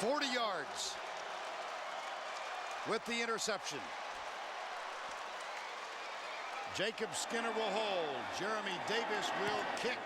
40 yards with the interception. Jacob Skinner will hold. Jeremy Davis will kick.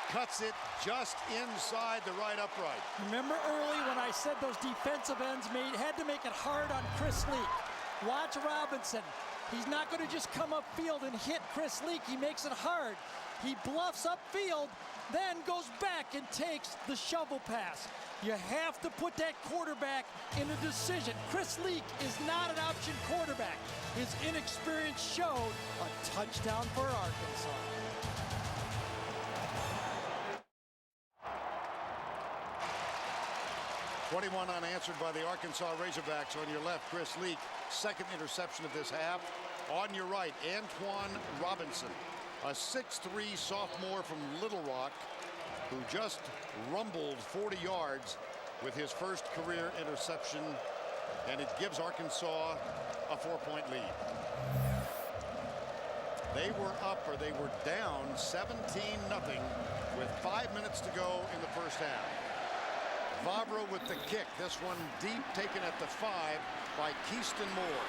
Cuts it just inside the right upright. Remember early when I said those defensive ends had to make it hard on Chris Leak. Watch Robinson. He's not going to just come upfield and hit Chris Leak. He makes it hard. He bluffs upfield, then goes back and takes the shovel pass. You have to put that quarterback in a decision. Chris Leak is not an option quarterback. His inexperience showed a touchdown for Arkansas. "21 unanswered by the Arkansas Razorbacks." On your left, Chris Leak, second interception of this half. On your right, Antoine Robinson, a 6'3" sophomore from Little Rock, who just rumbled 40 yards with his first career interception, and it gives Arkansas a 4-point lead. They were up, or they were down 17-0 with 5 minutes to go in the first half. Vavra with the kick, this one deep, taken at the 5 by Keyston Moore.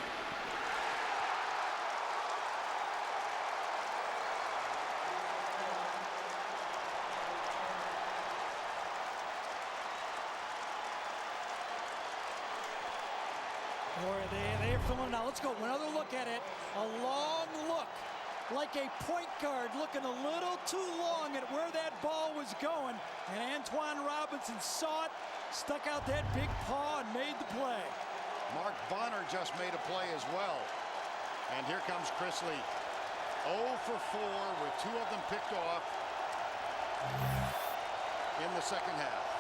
They're filling now. Let's go. Another look at it. A long look, like a point guard looking a little too long at where that ball was going. And Antoine Robinson saw it, stuck out that big paw, and made the play. Mark Bonner just made a play as well. And here comes Chris Leak. 0 for 4 with 2 of them picked off in the second half.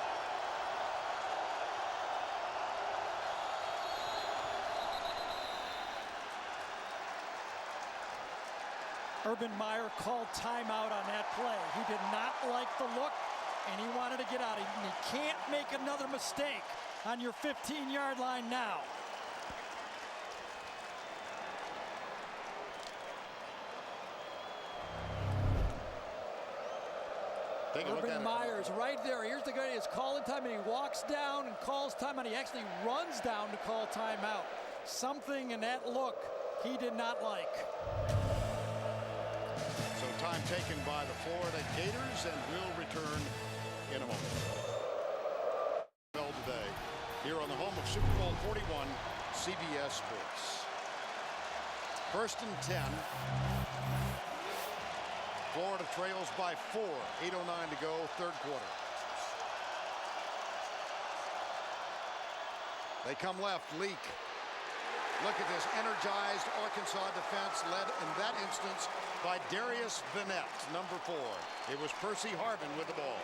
Urban Meyer called timeout on that play. He did not like the look, and he wanted to get out. He can't make another mistake on your 15-yard line now. Urban Meyer's right there. Here's the guy who's calling time, and he walks down and calls timeout. He actually runs down to call timeout. Something in that look he did not like. Time taken by the Florida Gators, and will return in a moment. Well, today, here on the home of Super Bowl 41, CBS Sports. 1st and 10. Florida trails by 4. 8:09 to go, third quarter. They come left, Leak. Look at this energized Arkansas defense, led in that instance by Darius Vannett, number 4. It was Percy Harvin with the ball.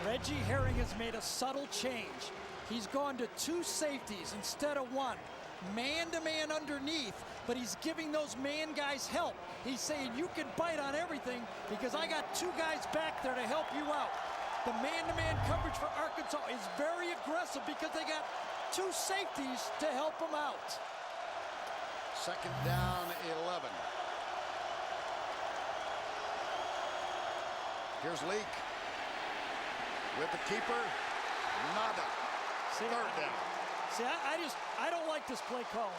Reggie Herring has made a subtle change. He's gone to 2 safeties instead of 1. Man-to-man underneath, but he's giving those man guys help. He's saying, you can bite on everything because I got 2 guys back there to help you out. The man-to-man coverage for Arkansas is very aggressive because they got 2 safeties to help them out. 2nd down, 11. Here's Leak with the keeper. Nada. See, 3rd down. See, I don't like this play calling.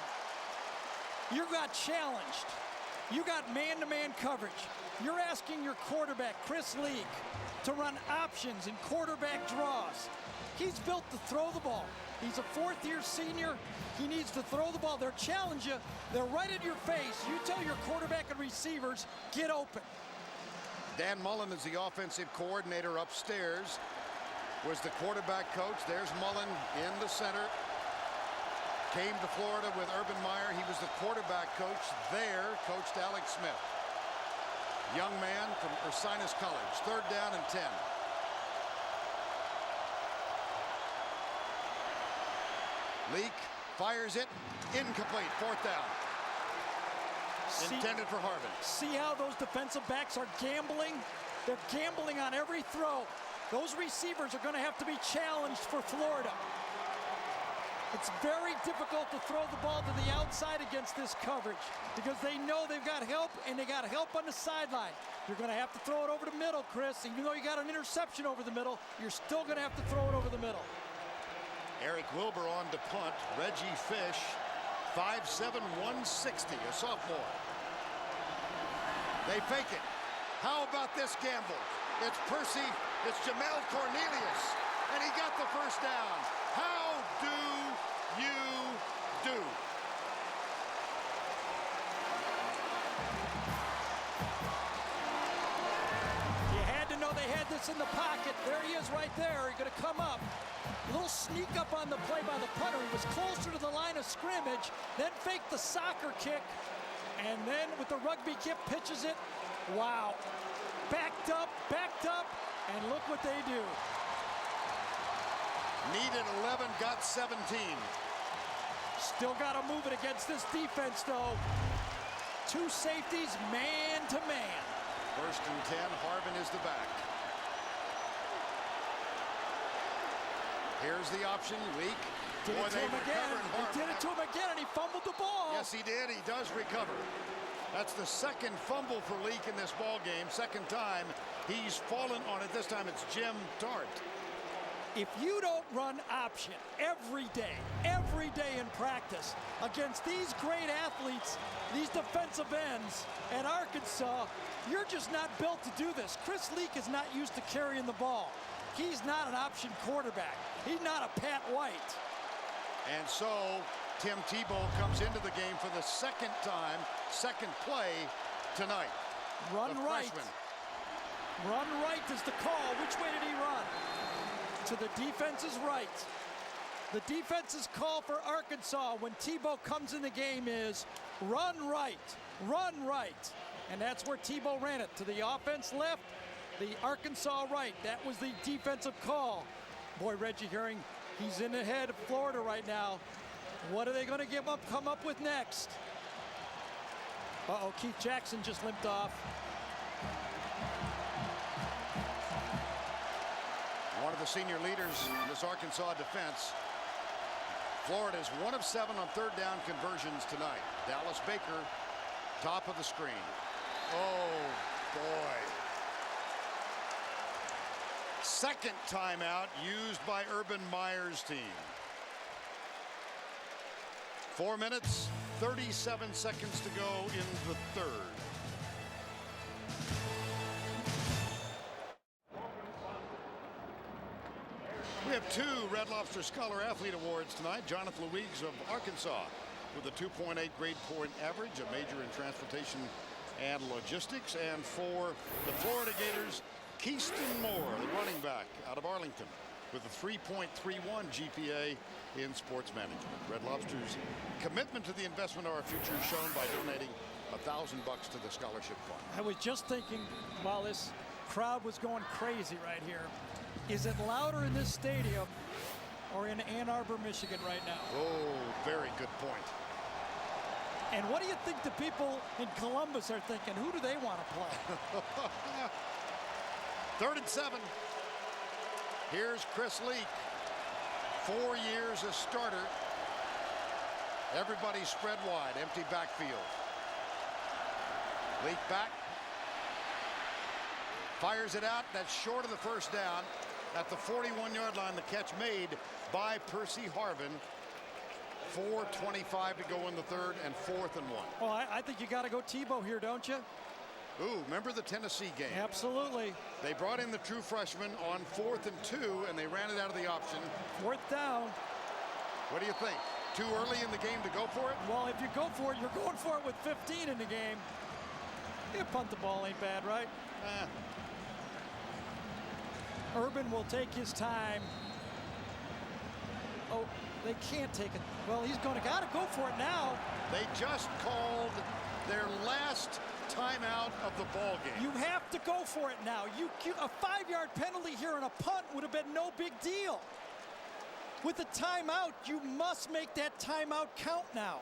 You got challenged. You got man-to-man coverage. You're asking your quarterback, Chris Leak, to run options and quarterback draws. He's built to throw the ball. He's a 4th-year senior. He needs to throw the ball. They'll challenge you. They're right in your face. You tell your quarterback and receivers, get open. Dan Mullen is the offensive coordinator. Upstairs was the quarterback coach. There's Mullen in the center. Came to Florida with Urban Meyer. He was the quarterback coach there, coached Alex Smith. Young man from Ursinus College. 3rd down and 10. Leak fires it. Incomplete. 4th down. Intended for Harvin. See how those defensive backs are gambling? They're gambling on every throw. Those receivers are going to have to be challenged for Florida. It's very difficult to throw the ball to the outside against this coverage because they know they've got help, and they got help on the sideline. You're going to have to throw it over the middle, Chris. Even though you got an interception over the middle, you're still going to have to throw it over the middle. Eric Wilbur on to punt. Reggie Fish, 5'7", 160, a sophomore. They fake it. How about this gamble? It's Percy, it's Jamel Cornelius, and he got the first down. How do you do? You had to know they had this in the pocket. There he is right there. He's going to come up. A little sneak up on the play by the punter. He was closer to the line of scrimmage, then faked the soccer kick, and then with the rugby kick, pitches it. Wow. Backed up, and look what they do. Needed 11, got 17. Still got to move it against this defense, though. Two safeties, man to man. 1st and 10, Harvin is the back. Here's the option, Leak. Did it to him again. He did it to him again, and he fumbled the ball. Yes, he did. He does recover. That's the second fumble for Leak in this ball game. Second time he's fallen on it. This time it's Jim Dart. If you don't run option every day in practice against these great athletes, these defensive ends at Arkansas, you're just not built to do this. Chris Leak is not used to carrying the ball. He's not an option quarterback. He's not a Pat White. And so Tim Tebow comes into the game for the second time, second play tonight. Run right. Run right is the call. Which way did he run? To the defense's right. The defense's call for Arkansas when Tebow comes in the game is run right, run right. And that's where Tebow ran it. To the offense left, the Arkansas right. That was the defensive call. Boy, Reggie Herring, he's in the head of Florida right now. What are they going to come up with next? Uh-oh, Keith Jackson just limped off. One of the senior leaders in this Arkansas defense. Florida is 1 of 7 on third down conversions tonight. Dallas Baker, top of the screen. Oh, boy. Second timeout used by Urban Meyer's team. 4 minutes, 37 seconds to go in the third. We have 2 Red Lobster Scholar Athlete Awards tonight. Jonathan Louise of Arkansas with a 2.8 grade point average, a major in transportation and logistics. And for the Florida Gators, Keyston Moore, the running back out of Arlington, with a 3.31 GPA in sports management. Red Lobster's commitment to the investment of our future is shown by donating $1,000 to the scholarship fund. I was just thinking while this crowd was going crazy right here, is it louder in this stadium or in Ann Arbor, Michigan right now? Oh, very good point. And what do you think the people in Columbus are thinking? Who do they want to play? 3rd and 7. Here's Chris Leak. 4 years as starter. Everybody spread wide, empty backfield. Leak back. Fires it out. That's short of the first down. At the 41-yard line, the catch made by Percy Harvin. 4:25 to go in the third, and 4th and 1. Oh, I think you got to go Tebow here, don't you? Ooh, remember the Tennessee game? Absolutely. They brought in the true freshman on 4th and 2, and they ran it out of the option. 4th down. What do you think? Too early in the game to go for it? Well, if you go for it, you're going for it with 15 in the game. You punt the ball ain't bad, right? Urban will take his time. Oh, they can't take it. Well, he's got to go for it now. They just called their last timeout of the ball game. You have to go for it now. A 5-yard penalty here on a punt would have been no big deal. With a timeout, you must make that timeout count now.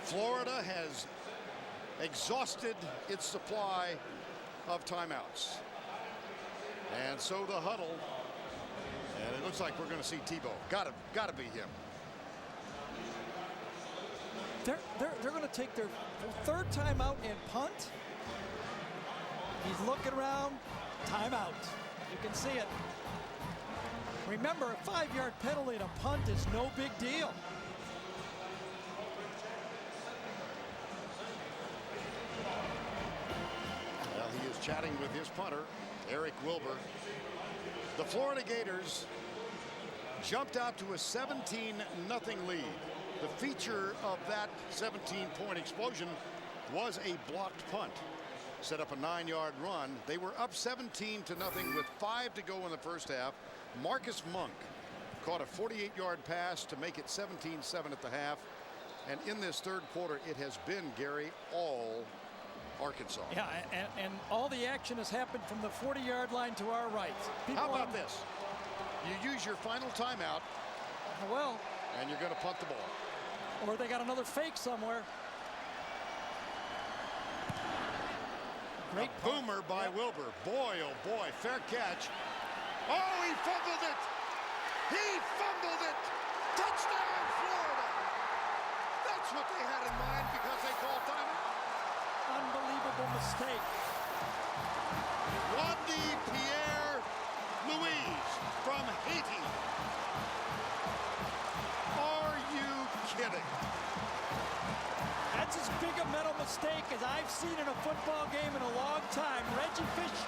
Florida has exhausted its supply of timeouts. And so the huddle. And it looks like we're going to see Tebow. Gotta be him. They're going to take their third time out and punt. He's looking around. Timeout. You can see it. Remember, a 5-yard penalty and a punt is no big deal. Well, he is chatting with his punter, Eric Wilbur. The Florida Gators jumped out to a 17-0 lead. The feature of that 17-point explosion was a blocked punt. Set up a 9-yard run. They were up 17-0 with 5 to go in the first half. Marcus Monk caught a 48-yard pass to make it 17-7 at the half. And in this third quarter, it has been, Gary, all Arkansas. Yeah, and all the action has happened from the 40-yard line to our right. How about this? You use your final timeout. Well. And you're going to punt the ball. Or they got another fake somewhere. Great boomer by Wilbur. Boy, oh boy, fair catch. Oh, he fumbled it. He fumbled it. Touchdown, Florida. That's what they had in mind because they called timeout. Unbelievable mistake. Wandy Pierre Louise from Haiti. Are you kidding? That's as big a mental mistake as I've seen in a football game in a long time. Reggie Fish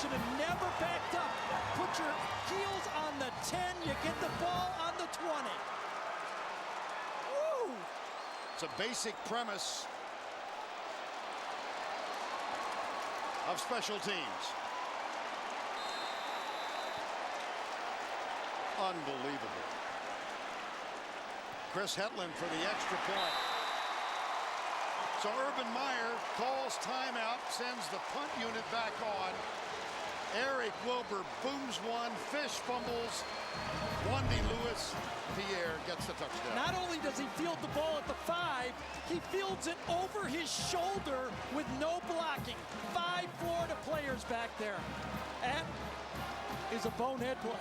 should have never backed up. Put your heels on the 10, you get the ball on the 20. Woo! It's a basic premise of special teams. Unbelievable. Chris Hetland for the extra point. So Urban Meyer calls timeout, sends the punt unit back on. Eric Wilbur booms one, Fish fumbles. Wandy Lewis Pierre gets the touchdown. Not only does he field the ball at the 5, he fields it over his shoulder with no blocking. 5 Florida players back there. That is a bonehead play.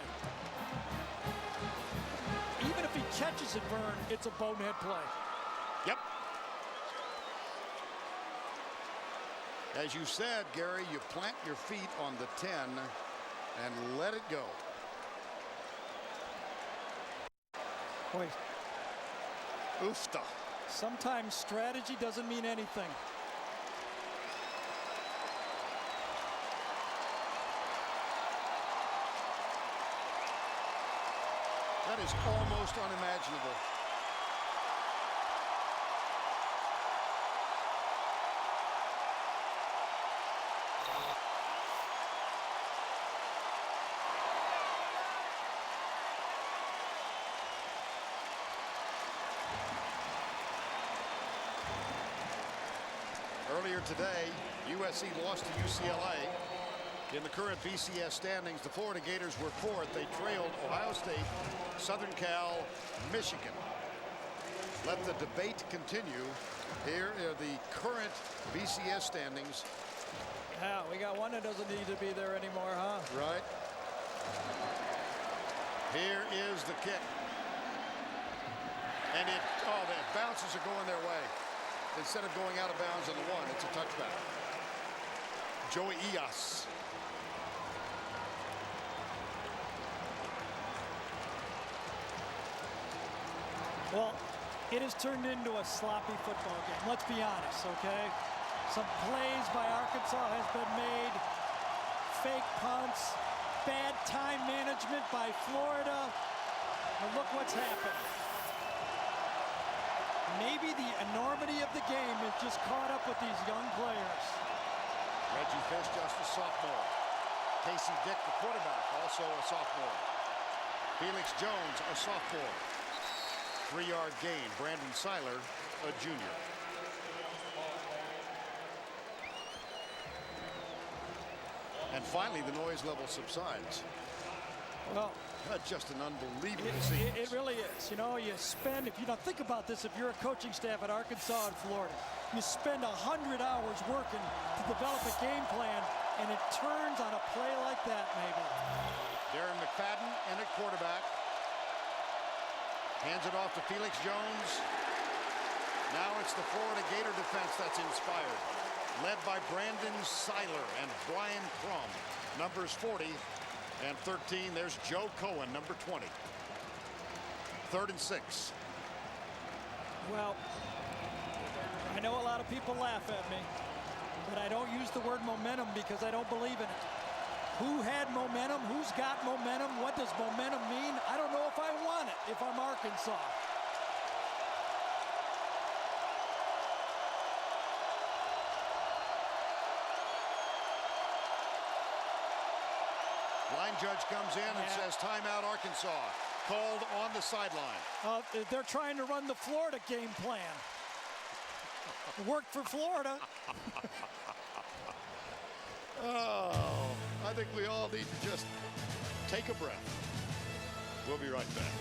Even if he catches it, Vern, it's a bonehead play. Yep. As you said, Gary, you plant your feet on the 10 and let it go. Boy, Oofta. Sometimes strategy doesn't mean anything. That is almost unimaginable. Earlier today, USC lost to UCLA. In the current BCS standings, the Florida Gators were 4th. They trailed Ohio State, Southern Cal, Michigan. Let the debate continue. Here are the current BCS standings. Yeah, we got one that doesn't need to be there anymore, huh? Right. Here is the kick. And the bounces are going their way. Instead of going out of bounds on the 1, it's a touchback. Joey Ias. Well, it has turned into a sloppy football game. Let's be honest, okay? Some plays by Arkansas has been made. Fake punts. Bad time management by Florida. And look what's happened. Maybe the enormity of the game has just caught up with these young players. Reggie Fish, just a sophomore. Casey Dick, the quarterback, also a sophomore. Felix Jones, a sophomore. 3-yard gain. Brandon Seiler, a junior. And finally, the noise level subsides. Well, just an unbelievable scene. It really is. You know, you spend, if you don't think about this, if you're a coaching staff at Arkansas and Florida, you spend 100 hours working to develop a game plan, and it turns on a play like that, maybe. Darren McFadden in at quarterback. Hands it off to Felix Jones. Now it's the Florida Gator defense that's inspired, led by Brandon Seiler and Brian Crum, numbers 40 and 13. There's Joe Cohen, number 20. 3rd and 6. Well, I know a lot of people laugh at me, but I don't use the word momentum because I don't believe in it. Who had momentum? Who's got momentum? What does momentum mean? I don't know if I want it if I'm Arkansas. Line judge comes in and says timeout Arkansas, called on the sideline. They're trying to run the Florida game plan. It worked for Florida. Oh, I think we all need to just take a breath. We'll be right back.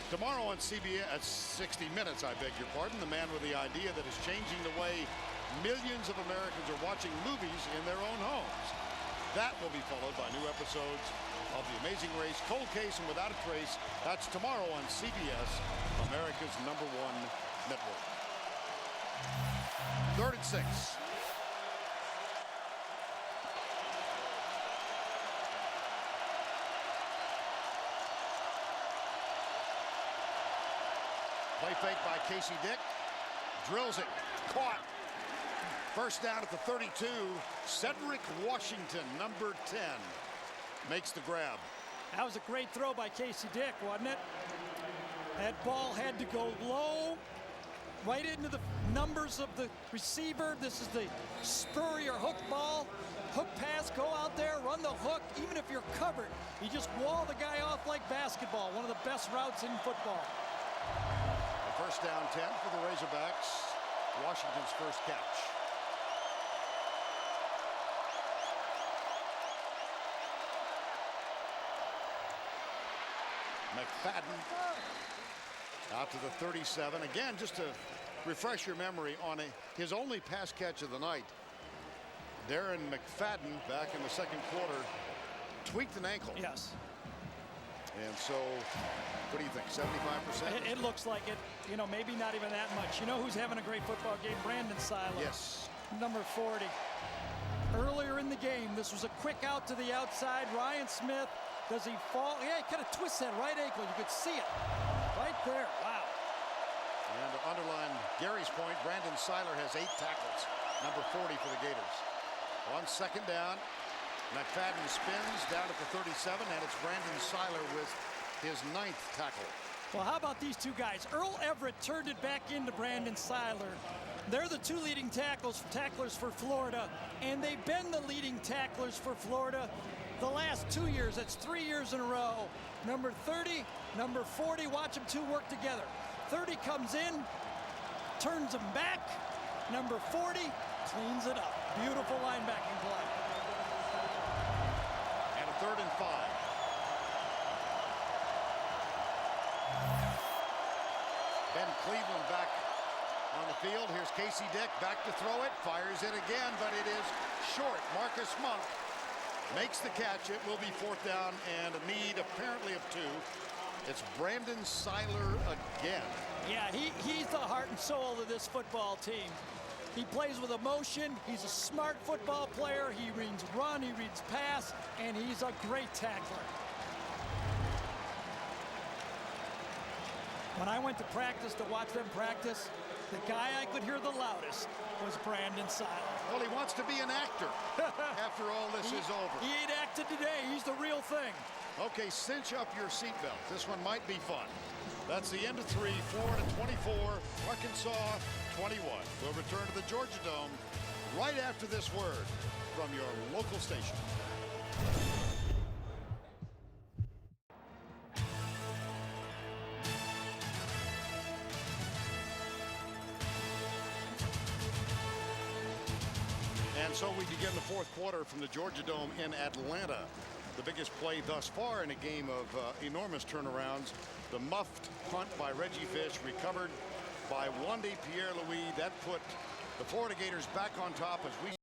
Tomorrow on CBS at 60 Minutes, I beg your pardon, the man with the idea that is changing the way millions of Americans are watching movies in their own homes. That will be followed by new episodes of The Amazing Race, Cold Case, and Without a Trace. That's tomorrow on CBS, America's #1 network. 3rd and 6. Play fake by Casey Dick. Drills it. Caught. First down at the 32. Cedric Washington, number 10, makes the grab. That was a great throw by Casey Dick, wasn't it? That ball had to go low, right into the numbers of the receiver. This is the spur your hook ball. Hook pass, go out there, run the hook. Even if you're covered, you just wall the guy off like basketball. One of the best routes in football. A first down 10 for the Razorbacks. Washington's first catch. McFadden out to the 37. Again, just to refresh your memory on his only pass catch of the night, Darren McFadden back in the second quarter tweaked an ankle. Yes. And so, what do you think, 75%? It looks like it. You know, maybe not even that much. You know who's having a great football game? Brandon Seiler. Yes. Number 40. Earlier in the game, this was a quick out to the outside. Ryan Smith, does he fall? Yeah, he kind of twists that right ankle. You could see it right there. Wow. And to underline Gary's point, Brandon Seiler has 8 tackles, number 40 for the Gators. On second down, McFadden spins down at the 37, and it's Brandon Seiler with his 9th tackle. Well, how about these two guys? Earl Everett turned it back into Brandon Seiler. They're the 2 leading tacklers for Florida, and they've been the leading tacklers for Florida the last 2 years. That's 3 years in a row. Number 30, number 40, watch them 2 work together. 30 comes in, turns them back. Number 40 cleans it up. Beautiful linebacking play. And a 3rd and 5. Ben Cleveland back on the field. Here's Casey Dick back to throw it. Fires it again, but it is short. Marcus Monk makes the catch. It will be 4th down and a need apparently of 2. It's Brandon Seiler again. Yeah, he's the heart and soul of this football team. He plays with emotion. He's a smart football player. He reads run, he reads pass, and he's a great tackler. When I went to practice to watch them practice, the guy I could hear the loudest was Brandon Seiler. Well, he wants to be an actor after all this is over. He ain't acted today. He's the real thing. Okay, cinch up your seatbelt. This one might be fun. That's the end of 3. Florida 24, Arkansas 21. We'll return to the Georgia Dome right after this word from your local station. And so we begin the 4th quarter from the Georgia Dome in Atlanta. The biggest play thus far in a game of enormous turnarounds. The muffed punt by Reggie Fish, recovered by Wandy Pierre-Louis. That put the Florida Gators back on top as we